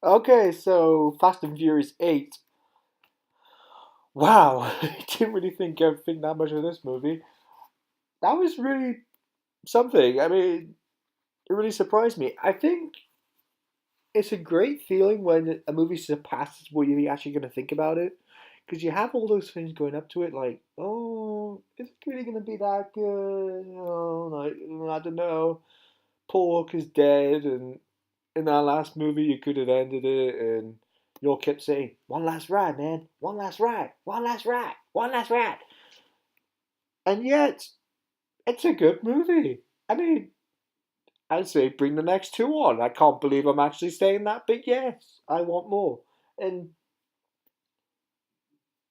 Okay, so Fast and Furious 8. Wow, I didn't really think that much of this movie. That was really something. I mean, it really surprised me. I think it's a great feeling when a movie surpasses what you're actually going to think about it. Because you have all those things going up to it, like, oh, is it really going to be that good? Like, I don't know. Paul is dead, and in that last movie, you could have ended it, and you all kept saying, "One last ride, man! One last ride! One last ride! One last ride!" And yet, it's a good movie. I mean, I'd say bring the next two on. I can't believe I'm actually saying that, but yes, I want more. And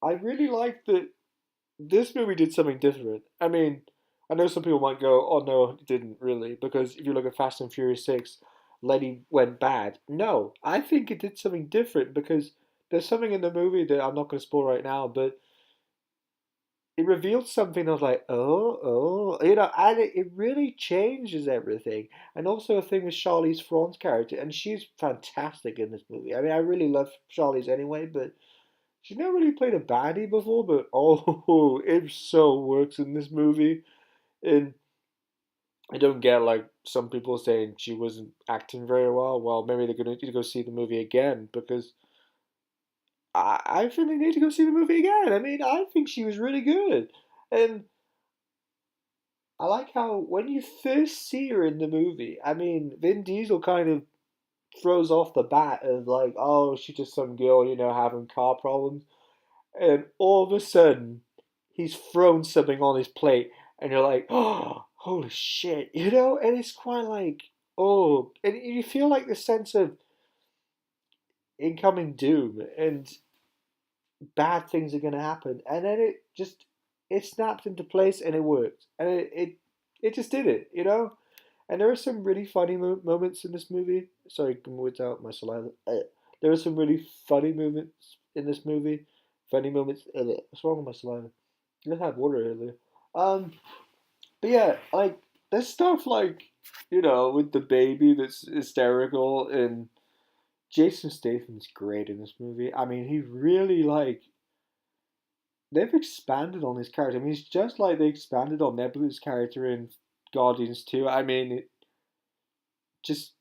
I really like that this movie did something different. I mean, I know some people might go, "Oh no, it didn't really," because if you look at Fast and Furious 6, Letty went bad. No, I think it did something different because there's something in the movie that I'm not going to spoil right now, but it revealed something. I was like, and it really changes everything. And also a thing with Charlize Theron's character, and she's fantastic in this movie. I mean, I really love Charlize anyway, but she's never really played a baddie before, but oh, it so works in this movie. And I don't get like some people saying she wasn't acting very well. Well, maybe they're gonna need to go see the movie again because I think they need to go see the movie again. I mean, I think she was really good, and I like how when you first see her in the movie, I mean, Vin Diesel kind of throws off the bat of like, oh, she's just some girl, having car problems. And all of a sudden, he's thrown something on his plate, and you're like, oh, holy shit, And it's quite like, oh, and you feel like the sense of incoming doom and bad things are gonna happen, and then it snapped into place and it worked, and it just did it. And there are some really funny moments in this movie. Sorry, without my saliva. There are some really funny moments in this movie. Funny moments. What's wrong with my saliva? I just had water earlier. Um, but yeah, like there's stuff like with the baby that's hysterical, and Jason Statham's great in this movie. I mean, he really like they've expanded on his character. I mean, it's just like they expanded on Nebula's character in Guardians 2. I mean, it just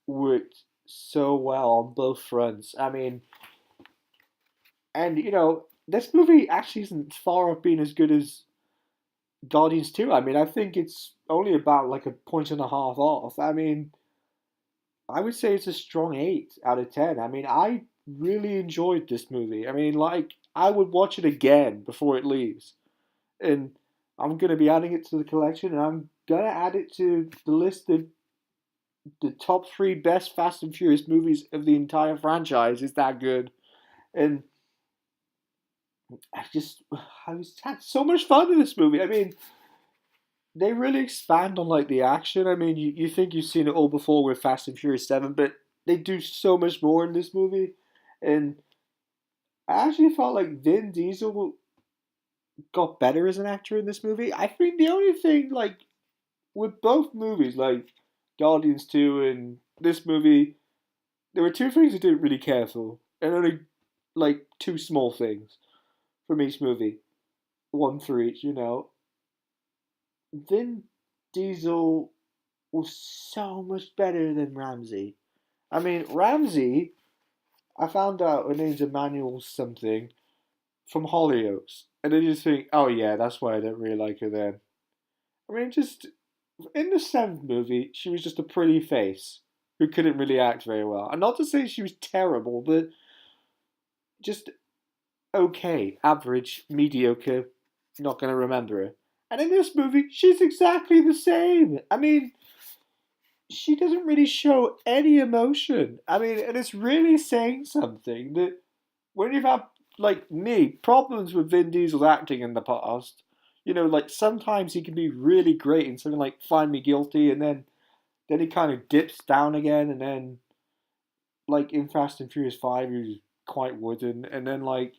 worked so well on both fronts. I mean, and this movie actually isn't far off being as good as Guardians 2. I mean, I think it's only about like a point and a half off. I mean, I would say it's a strong 8 out of 10. I mean, I really enjoyed this movie. I mean, like, I would watch it again before it leaves. And I'm going to be adding it to the collection, and I'm going to add it to the list of the top three best Fast and Furious movies of the entire franchise. Is that good? And I just, I was had so much fun in this movie. I mean, they really expand on like the action. I mean, you think you've seen it all before with Fast and Furious 7, but they do so much more in this movie. And I actually felt like Vin Diesel got better as an actor in this movie. I think the only thing, like, with both movies, like Guardians 2 and this movie, there were two things I didn't really care for. And only, like, two small things from each movie. One for each. Vin Diesel was so much better than Ramsey. I mean, Ramsey, I found out her name's Emmanuel something from Hollyoaks. And then you just think, oh yeah, that's why I don't really like her then. I mean, just in the seventh movie, she was just a pretty face who couldn't really act very well. And not to say she was terrible, but just okay, average, mediocre, not going to remember her. And in this movie, she's exactly the same. I mean, she doesn't really show any emotion. I mean, and it's really saying something that when you've had, like me, problems with Vin Diesel's acting in the past, like sometimes he can be really great in something like Find Me Guilty, and then he kind of dips down again, and then like in Fast and Furious 5, he was quite wooden, and then like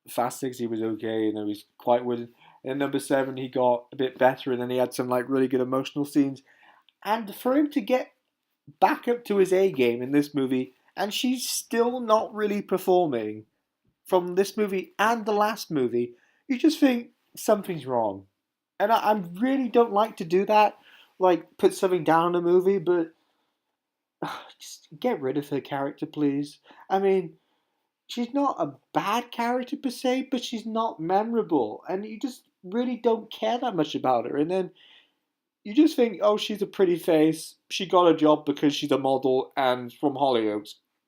Fast 6, he was okay, and then he was quite wooden. And number 7, he got a bit better, and then he had some like really good emotional scenes. And for him to get back up to his A game in this movie, and she's still not really performing from this movie and the last movie. You just think something's wrong. And I really don't like to do that, like put something down on a movie, but just get rid of her character, please. I mean, she's not a bad character per se, but she's not memorable, and you just really don't care that much about her. And then you just think, oh, she's a pretty face. She got a job because she's a model and from Hollywood.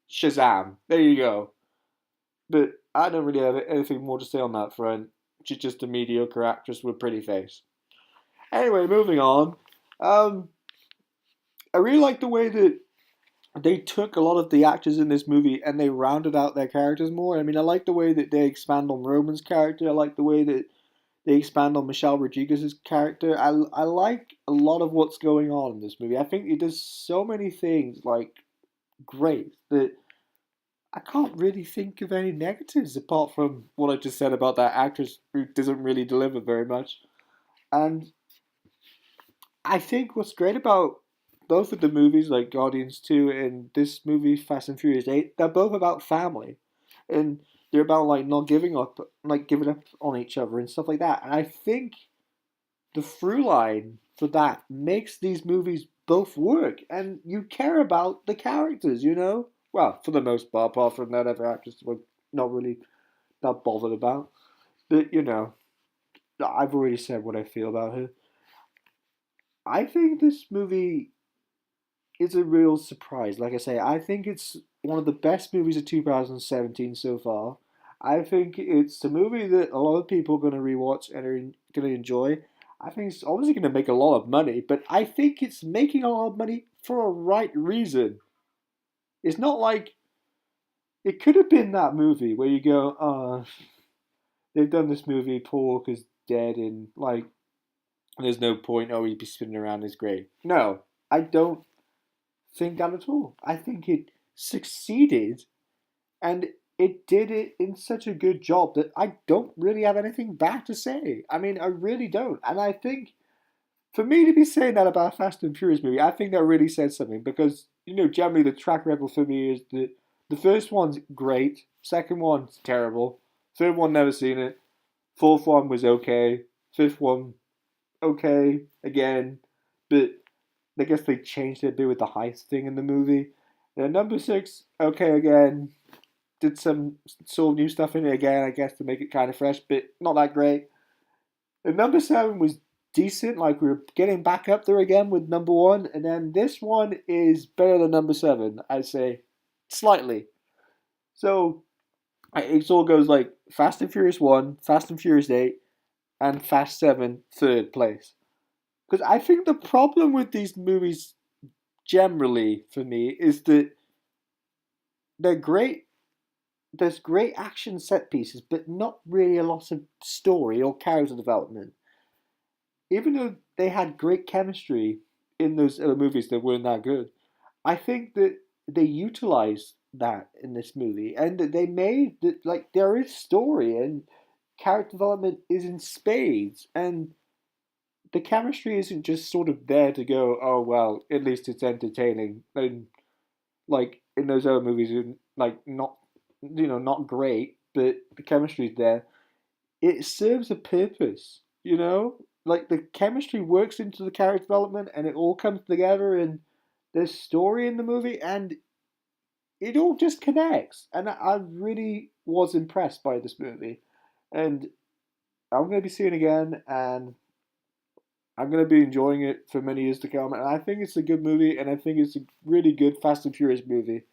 Shazam! There you go. But I don't really have anything more to say on that front. She's just a mediocre actress with a pretty face. Anyway, moving on. Um, I really like the way that they took a lot of the actors in this movie and they rounded out their characters more. I mean, I like the way that they expand on Roman's character. I like the way that they expand on Michelle Rodriguez's character. I like a lot of what's going on in this movie. I think it does so many things like great that I can't really think of any negatives apart from what I just said about that actress who doesn't really deliver very much. And I think what's great about both of the movies, like Guardians 2 and this movie, Fast and Furious 8, they're both about family. And they're about like not giving up, like giving up on each other and stuff like that. And I think the through line for that makes these movies both work. And you care about the characters, you know? Well, for the most part, apart from that other actress we're not really that bothered about. But, you know, I've already said what I feel about her. I think this movie is a real surprise. Like I say, I think it's one of the best movies of 2017 so far. I think it's a movie that a lot of people are going to rewatch and are going to enjoy. I think it's obviously going to make a lot of money, but I think it's making a lot of money for a right reason. It's not like it could have been that movie where you go, they've done this movie, Paul Walker's dead, and like, there's no point, oh, he'd be spinning around his grave. No, I don't think that at all. I think it succeeded and it did it in such a good job that I don't really have anything bad to say. I mean, I really don't. And I think for me to be saying that about a Fast and Furious movie, I think that really says something because, you know, generally the track record for me is that the first one's great, second one's terrible, third one never seen it, fourth one was okay, fifth one okay again, but I guess they changed it a bit with the heist thing in the movie. And number six, okay again, did some sort of new stuff in it again, I guess, to make it kind of fresh, but not that great. And number seven was decent, like we were getting back up there again with number one, and then this one is better than number seven, I'd say, slightly. So it all goes like Fast and Furious 1, Fast and Furious 8, and Fast 7, third place. Because I think the problem with these movies generally for me is that they're great. There's great action set pieces, but not really a lot of story or character development. Even though they had great chemistry in those other movies that weren't that good, I think that they utilized that in this movie, and that they made that like there is story and character development is in spades, and the chemistry isn't just sort of there to go, oh well, at least it's entertaining. And like in those other movies, like not not great, but the chemistry's there. It serves a purpose, you know. Like the chemistry works into the character development, and it all comes together, and there's story in the movie, and it all just connects. And I really was impressed by this movie, and I'm going to be seeing it again, and I'm going to be enjoying it for many years to come. And I think it's a good movie, and I think it's a really good Fast and Furious movie.